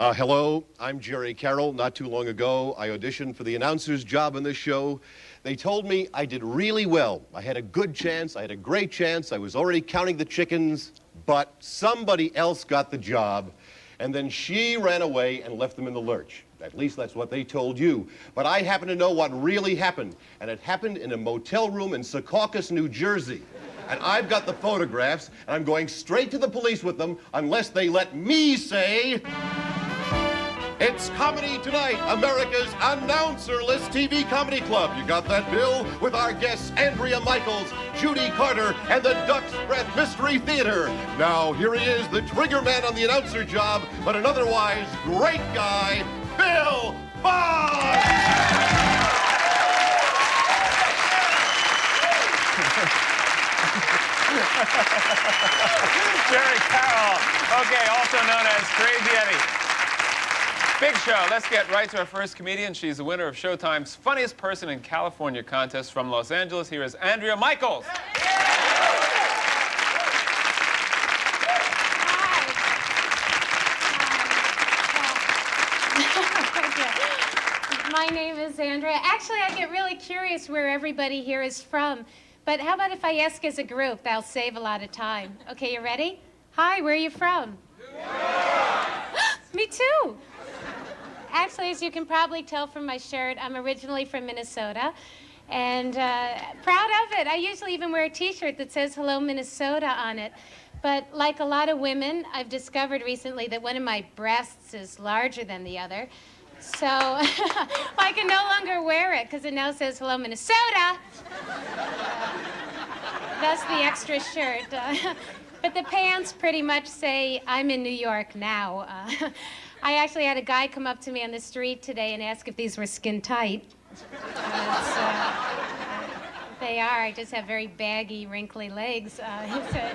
Hello, I'm Jerry Carroll. Not too long ago, I auditioned for the announcer's job on this show. They told me I did really well. I had a good chance. I had a great chance. I was already counting the chickens, but somebody else got the job, and then she ran away and left them in the lurch. At least that's what they told you. But I happen to know what really happened, and it happened in a motel room in Secaucus, New Jersey. And I've got the photographs, and I'm going straight to the police with them unless they let me say... It's Comedy Tonight, America's announcer-less TV comedy club. You got that, Bill? With our guests Andrea Michaels, Judy Carter, and the Duck's Breath Mystery Theater. Now, here he is, the trigger man on the announcer job, but an otherwise great guy, Bill Boggs! Jerry Carroll, okay, also known as Crazy Eddie. Big show. Let's get right to our first comedian. She's the winner of Showtime's Funniest Person in California contest from Los Angeles. Here is Andrea Michaels. My name is Andrea. Actually, I get really curious where everybody here is from. But how about if I ask as a group? That'll save a lot of time. Okay, you ready? Hi, where are you from? Me too. Actually, as you can probably tell from my shirt, I'm originally from Minnesota, and proud of it. I usually even wear a T-shirt that says "Hello, Minnesota" on it. But like a lot of women, I've discovered recently that one of my breasts is larger than the other. So I can no longer wear it because it now says "Hello, Minnesota." That's the extra shirt. But the pants pretty much say "I'm in New York now." I actually had a guy come up to me on the street today and ask if these were skin tight. They are. I just have very baggy, wrinkly legs. He said,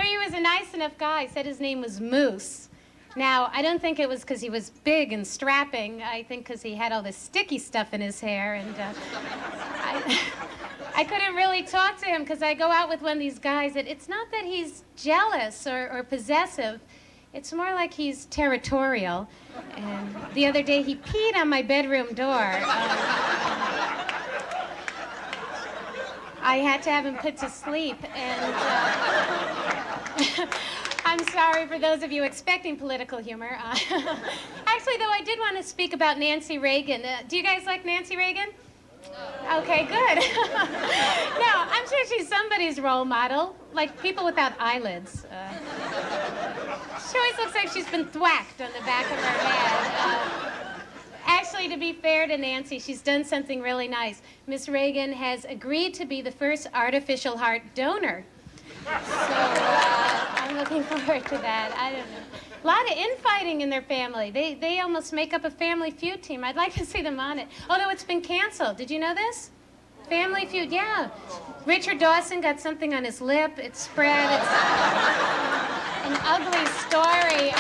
he was a nice enough guy. He said his name was Moose. Now, I don't think it was because he was big and strapping. I think because he had all this sticky stuff in his hair. And I couldn't really talk to him because I go out with one of these guys that it's not that he's jealous or possessive. It's more like he's territorial. And the other day, he peed on my bedroom door. I had to have him put to sleep. And I'm sorry for those of you expecting political humor. Actually, though, I did want to speak about Nancy Reagan. Do you guys like Nancy Reagan? Okay, good. No, I'm sure she's somebody's role model, like people without eyelids. She always looks like she's been thwacked on the back of her head. Actually, to be fair to Nancy, she's done something really nice. Miss Reagan has agreed to be the first artificial heart donor. So I'm looking forward to that. I don't know. A lot of infighting in their family. They almost make up a Family Feud team. I'd like to see them on it. Although it's been canceled. Did you know this? Family Feud, yeah. Richard Dawson got something on his lip. It spread. It's an ugly story.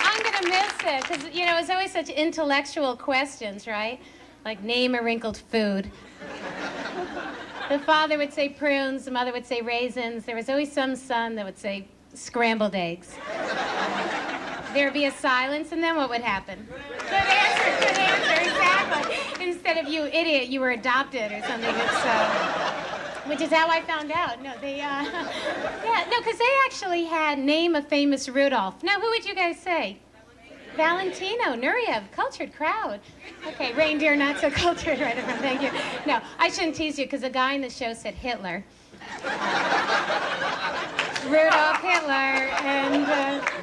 I'm gonna miss it because you know it's always such intellectual questions, right? Like name a wrinkled food. The father would say prunes, the mother would say raisins. There was always some son that would say scrambled eggs. There'd be a silence, and then what would happen? Good answer, exactly. Instead of you idiot, you were adopted or something. Which is how I found out. No, because they actually had name a famous Rudolph. Now, who would you guys say? Valentino, Nureyev, cultured crowd. Okay, reindeer, not so cultured, right? Thank you. No, I shouldn't tease you because a guy in the show said Hitler. Rudolph Hitler, and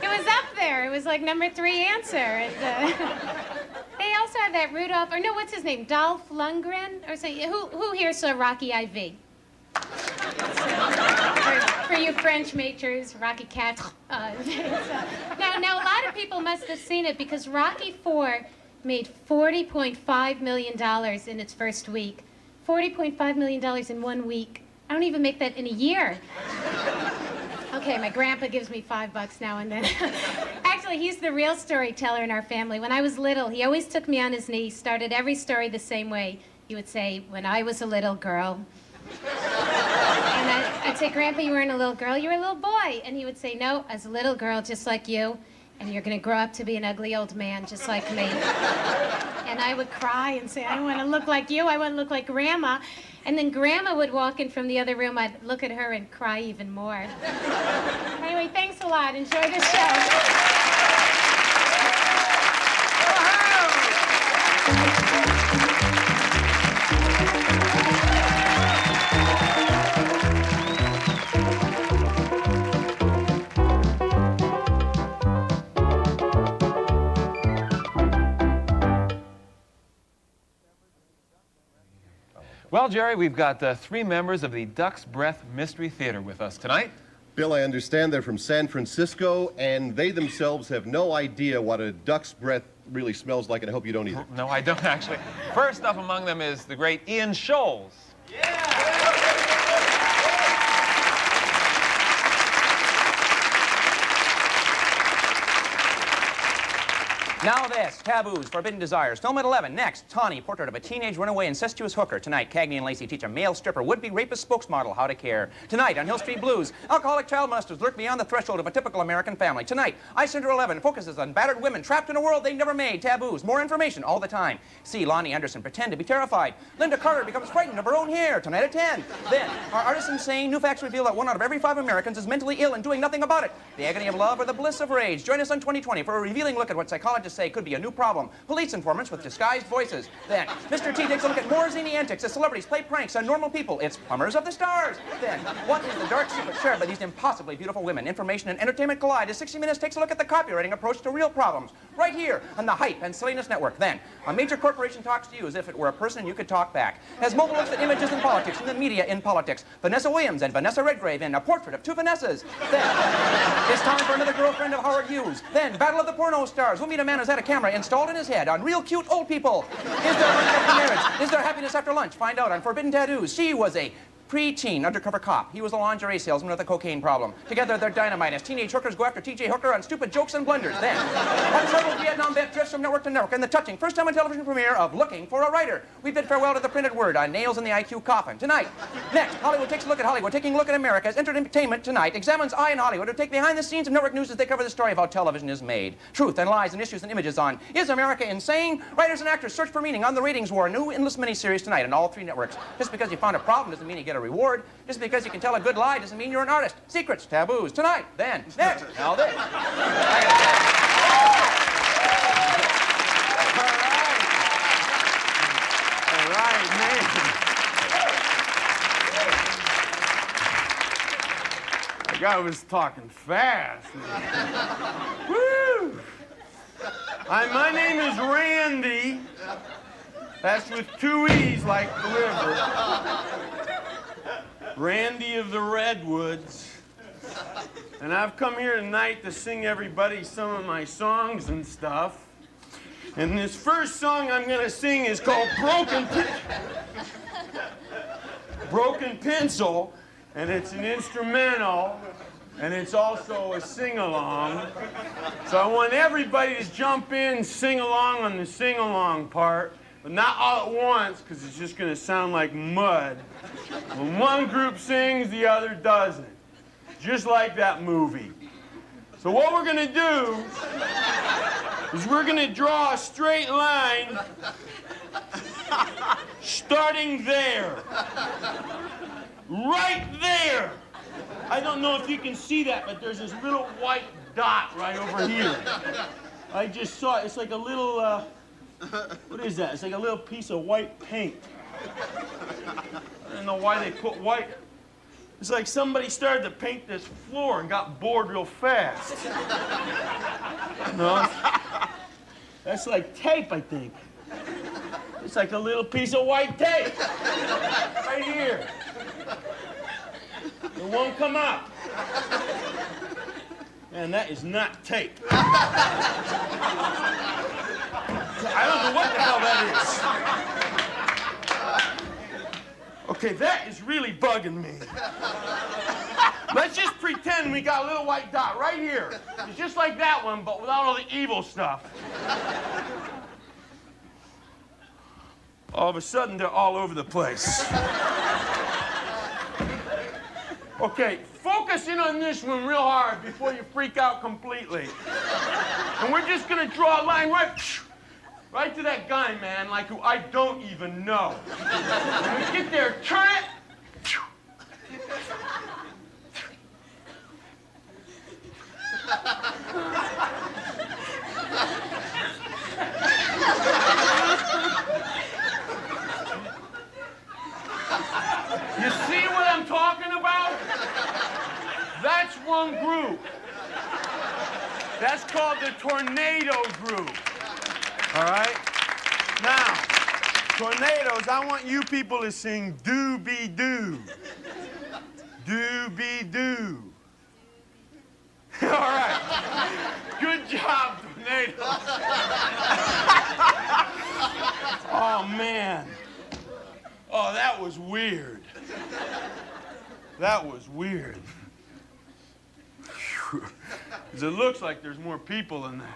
it was up there. It was like number 3 answer. And, they also have that Rudolph, or no, what's his name? Dolph Lundgren? Or say, who here saw Rocky IV? For you French majors, Rocky Cat. Now, a lot of people must have seen it because Rocky IV made $40.5 million in its first week. $40.5 million in 1 week. I don't even make that in a year. Okay, my grandpa gives me $5 now and then. Actually, he's the real storyteller in our family. When I was little, he always took me on his knee, started every story the same way. He would say, "When I was a little girl." And I'd say, Grandpa, you weren't a little girl, you were a little boy. And he would say, no, I was a little girl just like you, and you're gonna grow up to be an ugly old man just like me. And I would cry and say, I want to look like you, I want to look like Grandma. And then Grandma would walk in from the other room, I'd look at her and cry even more. Anyway, thanks a lot, enjoy the show. Well, Jerry, we've got 3 members of the Duck's Breath Mystery Theater with us tonight. Bill, I understand they're from San Francisco, and they themselves have no idea what a duck's breath really smells like, and I hope you don't either. No, I don't actually. First up among them is the great Ian Scholes. Now this, taboos, forbidden desires. Film at 11. Next, Tawny, portrait of a teenage runaway incestuous hooker. Tonight, Cagney and Lacey teach a male stripper, would-be rapist spokesmodel how to care. Tonight, on Hill Street Blues, alcoholic child molesters lurk beyond the threshold of a typical American family. Tonight, Ice Center 11 focuses on battered women trapped in a world they never made. Taboos, more information all the time. See Lonnie Anderson pretend to be terrified. Linda Carter becomes frightened of her own hair. Tonight at 10. Then, are artists insane? New facts reveal that 1 out of every 5 Americans is mentally ill and doing nothing about it. The agony of love or the bliss of rage. Join us on 2020 for a revealing look at what psychologists say could be a new problem. Police informants with disguised voices. Then, Mr. T takes a look at more zany antics as celebrities play pranks on normal people. It's Plumbers of the Stars. Then, what is the dark secret shared by these impossibly beautiful women? Information and entertainment collide as 60 Minutes takes a look at the copywriting approach to real problems. Right here on the Hype and Silliness Network. Then, a major corporation talks to you as if it were a person you could talk back. As Mobile looks at images in politics and the media in politics. Vanessa Williams and Vanessa Redgrave in A Portrait of 2 Vanessas. Then, it's time for another girlfriend of Howard Hughes. Then, Battle of the Porno Stars. We'll meet a man who's had a camera installed in his head on real cute old people. Is there money after marriage? Is there happiness after lunch? Find out on Forbidden Tattoos. She was a pre-teen undercover cop. He was a lingerie salesman with a cocaine problem. Together, they're dynamite as teenage hookers go after TJ Hooker on stupid jokes and blunders. Then, a troubled Vietnam vet drifts from network to network and the touching first time on television premiere of Looking for a Writer. We bid farewell to the printed word on Nails in the IQ Coffin. Tonight, next, Hollywood takes a look at Hollywood. Taking a look at America as entertainment tonight examines Eye in Hollywood to take behind the scenes of network news as they cover the story of how television is made. Truth and lies and issues and images on Is America Insane? Writers and actors search for meaning on The Ratings War. New endless miniseries tonight on all 3 networks. Just because you found a problem doesn't mean you get a reward. Just because you can tell a good lie doesn't mean you're an artist. Secrets, taboos, tonight, then, next, now this. All right, man. That guy was talking fast. Woo! Hi, my name is Randy. That's with 2 E's like the river. Randy of the Redwoods. And I've come here tonight to sing everybody some of my songs and stuff. And this first song I'm gonna sing is called Broken Pencil, and it's an instrumental, and it's also a sing-along. So I want everybody to jump in and sing along on the sing-along part, but not all at once, because it's just gonna sound like mud. When one group sings, the other doesn't. Just like that movie. So what we're gonna do is we're gonna draw a straight line starting there. Right there. I don't know if you can see that, but there's this little white dot right over here. I just saw it. It's like a little, what is that? It's like a little piece of white paint. I don't know why they put white. It's like somebody started to paint this floor and got bored real fast. No? That's like tape, I think. It's like a little piece of white tape. Right here. It won't come out. Man, that is not tape. I don't know what the hell that is. Okay, that is really bugging me. Let's just pretend we got a little white dot right here. It's just like that one, but without all the evil stuff. All of a sudden, they're all over the place. Okay, focus in on this one real hard before you freak out completely. And we're just gonna draw a line right to that guy, man, like who I don't even know. When we get there, turn it. You see what I'm talking about? That's one group. That's called the tornado group. All right? Now, tornadoes, I want you people to sing doo-be-doo. Doo-be-doo. All right. Good job, tornadoes. Oh, man. Oh, that was weird. That was weird. Because it looks like there's more people in that.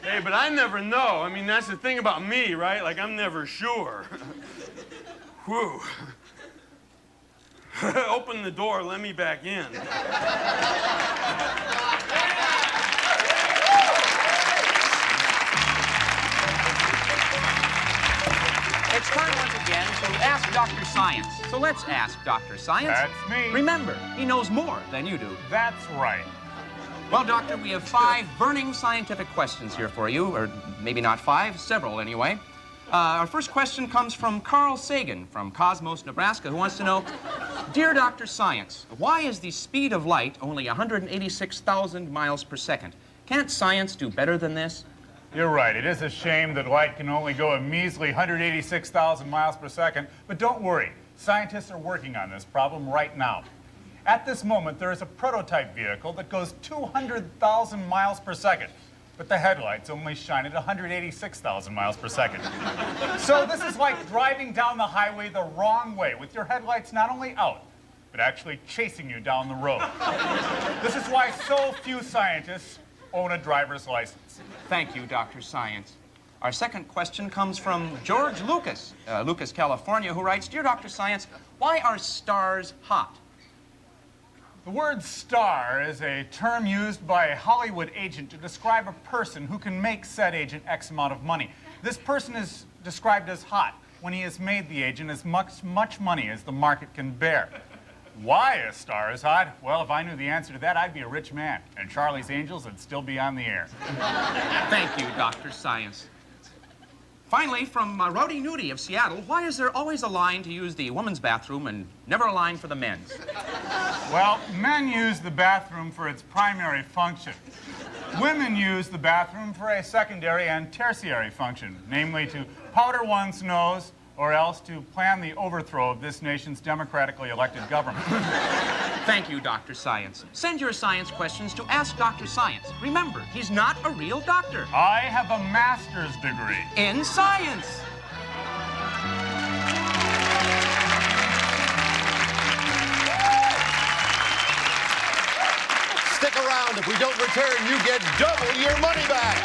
Hey, but I never know. I mean, that's the thing about me, right? Like, I'm never sure. Whew. Open the door, let me back in. It's time once again to ask Dr. Science. So let's ask Dr. Science. That's me. Remember, he knows more than you do. That's right. Well, Doctor, we have 5 burning scientific questions here for you, or maybe not 5, several anyway. Our first question comes from Carl Sagan from Cosmos, Nebraska, who wants to know, Dear Dr. Science, why is the speed of light only 186,000 miles per second? Can't science do better than this? You're right. It is a shame that light can only go a measly 186,000 miles per second. But don't worry. Scientists are working on this problem right now. At this moment, there is a prototype vehicle that goes 200,000 miles per second. But the headlights only shine at 186,000 miles per second. So this is like driving down the highway the wrong way, with your headlights not only out, but actually chasing you down the road. This is why so few scientists own a driver's license. Thank you, Dr. Science. Our second question comes from George Lucas, Lucas, California, who writes, Dear Dr. Science, why are stars hot? The word star is a term used by a Hollywood agent to describe a person who can make said agent X amount of money. This person is described as hot when he has made the agent as much money as the market can bear. Why a star is hot? Well, if I knew the answer to that, I'd be a rich man, and Charlie's Angels would still be on the air. Thank you, Dr. Science. Finally, from Rowdy Nudie of Seattle, why is there always a line to use the women's bathroom and never a line for the men's? Well, men use the bathroom for its primary function. Women use the bathroom for a secondary and tertiary function, namely to powder one's nose or else to plan the overthrow of this nation's democratically elected government. Thank you, Dr. Science. Send your science questions to Ask Dr. Science. Remember, he's not a real doctor. I have a master's degree. In science. Stick around. If we don't return, you get double your money back.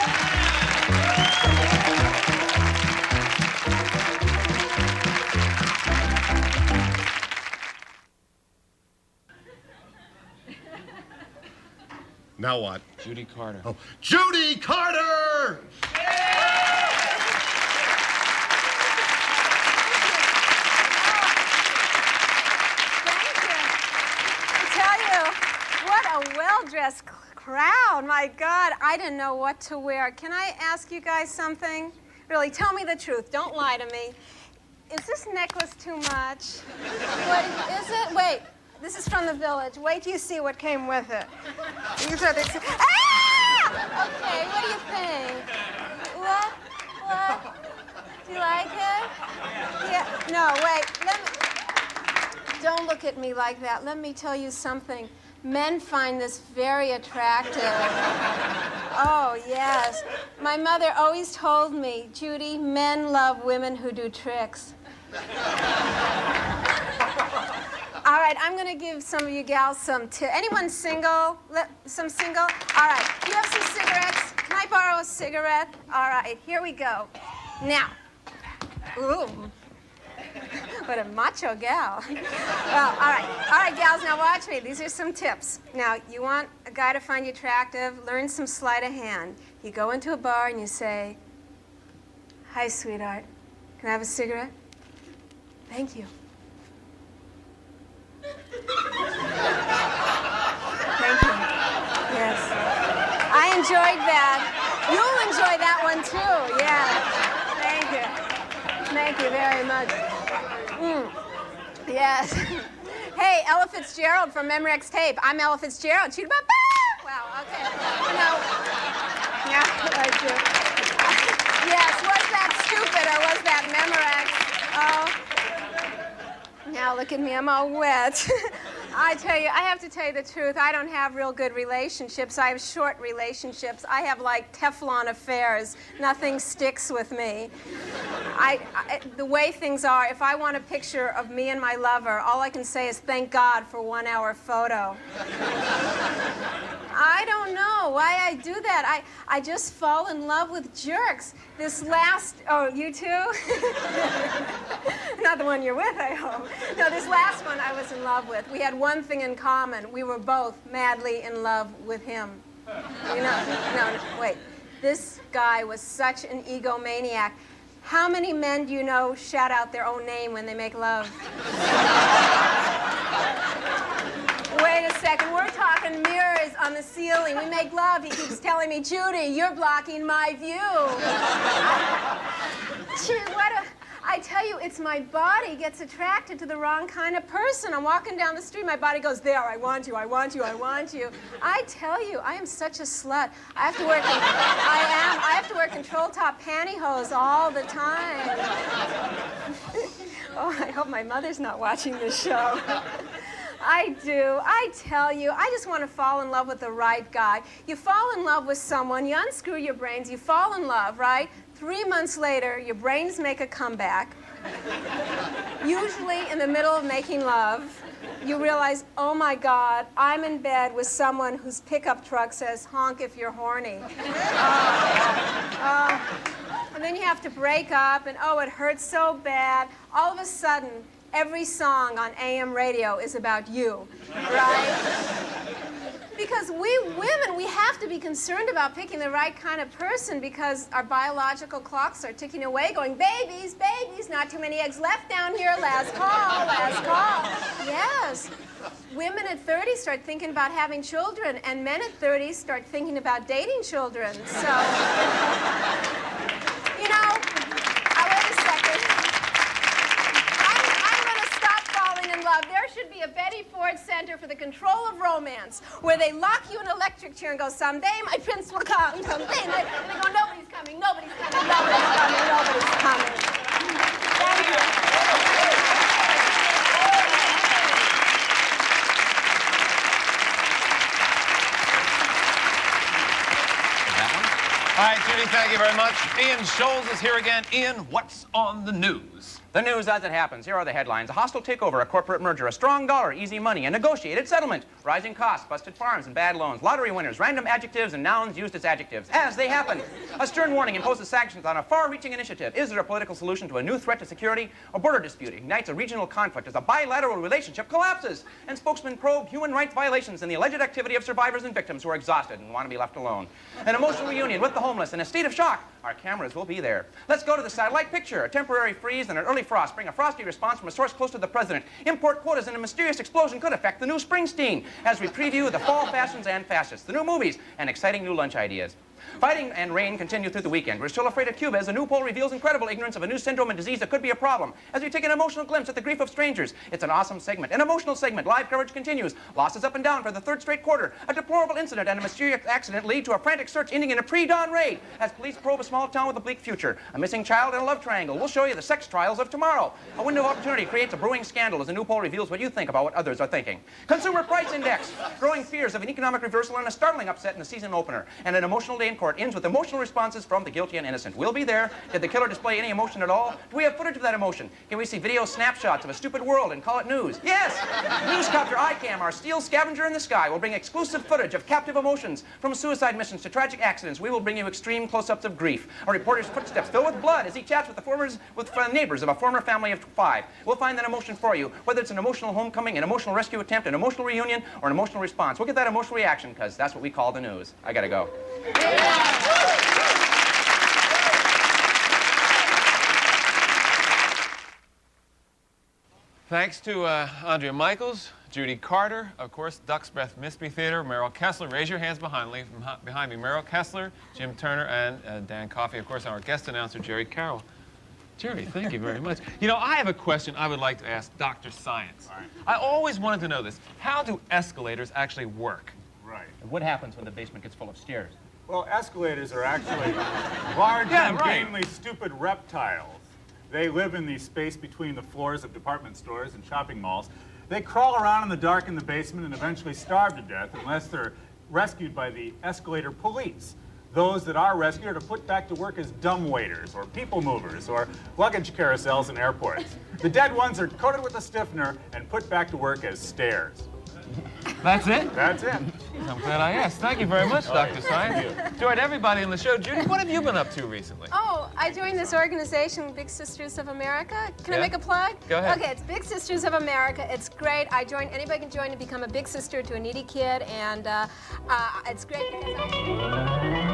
Now what? Judy Carter. Oh, Judy Carter! What a well-dressed crowd. My God, I didn't know what to wear. Can I ask you guys something? Really, tell me the truth. Don't lie to me. Is this necklace too much? What is it? Wait, this is from the village. Wait till you see what came with it. You said it's... Ah! Okay, what do you think? What? What? Do you like it? Yeah. No, wait. Don't look at me like that. Let me tell you something. Men find this very attractive. Oh, yes. My mother always told me, Judy, men love women who do tricks. All right, I'm going to give some of you gals some tips. Anyone single? Some single? All right, you have some cigarettes? Can I borrow a cigarette? All right, here we go. Now, ooh. What a macho gal. Well, all right, gals, now watch me. These are some tips. Now, you want a guy to find you attractive, learn some sleight of hand. You go into a bar and you say, "Hi, sweetheart. Can I have a cigarette?" "Thank you." Thank you. Yes. I enjoyed that. You'll enjoy that one, too. Yeah. Thank you. Thank you very much. Yes. Hey, Ella Fitzgerald from Memorex Tape. I'm Ella Fitzgerald. Shoot about that. Wow, okay. Yeah, I do. Yes, was that stupid or was that Memorex? Oh. Now look at me, I'm all wet. I tell you, I have to tell you the truth. I don't have real good relationships. I have short relationships. I have like Teflon affairs. Nothing sticks with me. The way things are, if I want a picture of me and my lover, all I can say is thank God for 1 hour photo. I don't know why I do that. I just fall in love with jerks. This last, oh, you too? Not the one you're with, I hope. No, this last one I was in love with. We had one thing in common. We were both madly in love with him. You know, no, wait. This guy was such an egomaniac. How many men do you know shout out their own name when they make love? Wait a second, we're talking mirrors on the ceiling. We make love. He keeps telling me, "Judy, you're blocking my view." Gee, I tell you, it's my body gets attracted to the wrong kind of person. I'm walking down the street, my body goes, "There, I want you, I want you, I want you." I tell you, I am such a slut. I have to wear control top pantyhose all the time. Oh, I hope my mother's not watching this show. I do. I tell you, I just want to fall in love with the right guy. You fall in love with someone, you unscrew your brains, you fall in love, right? 3 months later, your brains make a comeback. Usually in the middle of making love, you realize, oh my God, I'm in bed with someone whose pickup truck says, "Honk if you're horny." And then you have to break up, and oh, it hurts so bad. All of a sudden, every song on AM radio is about you, right? Because we women, we have to be concerned about picking the right kind of person because our biological clocks are ticking away going, "Babies, babies, not too many eggs left down here, last call, last call." Yes. Women at 30 start thinking about having children, and men at 30 start thinking about dating children. So, you know, wait a second. I'm going to stop falling in love. There should be a Betty Ford Center for the Control of Romance where they lock you in an electric chair and go, "Someday my prince will come, someday." And they go, "Nobody's coming, nobody's coming, nobody's coming, nobody's coming." Thank you. All right, Judy, thank you very much. Ian Scholes is here again. Ian, what's on the news? The news as it happens. Here are the headlines. A hostile takeover, a corporate merger, a strong dollar, easy money, a negotiated settlement, rising costs, busted farms and bad loans, lottery winners, random adjectives and nouns used as adjectives as they happen. A stern warning imposes sanctions on a far-reaching initiative. Is there a political solution to a new threat to security? A border dispute ignites a regional conflict as a bilateral relationship collapses. And spokesmen probe human rights violations and the alleged activity of survivors and victims who are exhausted and want to be left alone. An emotional reunion with the homeless in a state of shock. Our cameras will be there. Let's go to the satellite picture. A temporary freeze and an early frost bring a frosty response from a source close to the president. Import quotas and a mysterious explosion could affect the new Springsteen as we preview the fall fashions and fascists, the new movies, and exciting new lunch ideas. Fighting and rain continue through the weekend. We're still afraid of Cuba as a new poll reveals incredible ignorance of a new syndrome and disease that could be a problem. As we take an emotional glimpse at the grief of strangers. It's an awesome segment, an emotional segment. Live coverage continues. Losses up and down for the third straight quarter. A deplorable incident and a mysterious accident lead to a frantic search ending in a pre-dawn raid as police probe a small town with a bleak future. A missing child and a love triangle. We'll show you the sex trials of tomorrow. A window of opportunity creates a brewing scandal as a new poll reveals what you think about what others are thinking. Consumer price index. Growing fears of an economic reversal and a startling upset in the season opener. And an emotional day in court ends with emotional responses from the guilty and innocent. We'll be there. Did the killer display any emotion at all? Do we have footage of that emotion? Can we see video snapshots of a stupid world and call it news? Yes! Newscopter ICAM, our steel scavenger in the sky, will bring exclusive footage of captive emotions. From suicide missions to tragic accidents, we will bring you extreme close-ups of grief. A reporter's footsteps filled with blood as he chats with the neighbors of a former family of 5. We'll find that emotion for you, whether it's an emotional homecoming, an emotional rescue attempt, an emotional reunion, or an emotional response. We'll get that emotional reaction, because that's what we call the news. I gotta go. Thanks to Andrea Michaels, Judy Carter, of course, Duck's Breath Mystery Theater, Merrill Kessler. Raise your hands behind me. Merrill Kessler, Jim Turner, and Dan Coffey. Of course, our guest announcer, Jerry Carroll. Jerry, thank you very much. You know, I have a question I would like to ask Dr. Science. All right. I always wanted to know this. How do escalators actually work? Right. What happens when the basement gets full of stairs? Well, escalators are actually large, Yeah, right. ungainly, stupid reptiles. They live in the space between the floors of department stores and shopping malls. They crawl around in the dark in the basement and eventually starve to death unless they're rescued by the escalator police. Those that are rescued are put back to work as dumbwaiters or people movers or luggage carousels in airports. The dead ones are coated with a stiffener and put back to work as stairs. That's it? That's it. I'm glad I asked. Thank you very much, Dr. Science. Enjoyed everybody on the show. Judy, what have you been up to recently? Oh, I joined this organization, Big Sisters of America. Can I Yeah? make a plug? Go ahead. Okay, it's Big Sisters of America. It's great. Anybody can join to become a big sister to a needy kid, and it's great because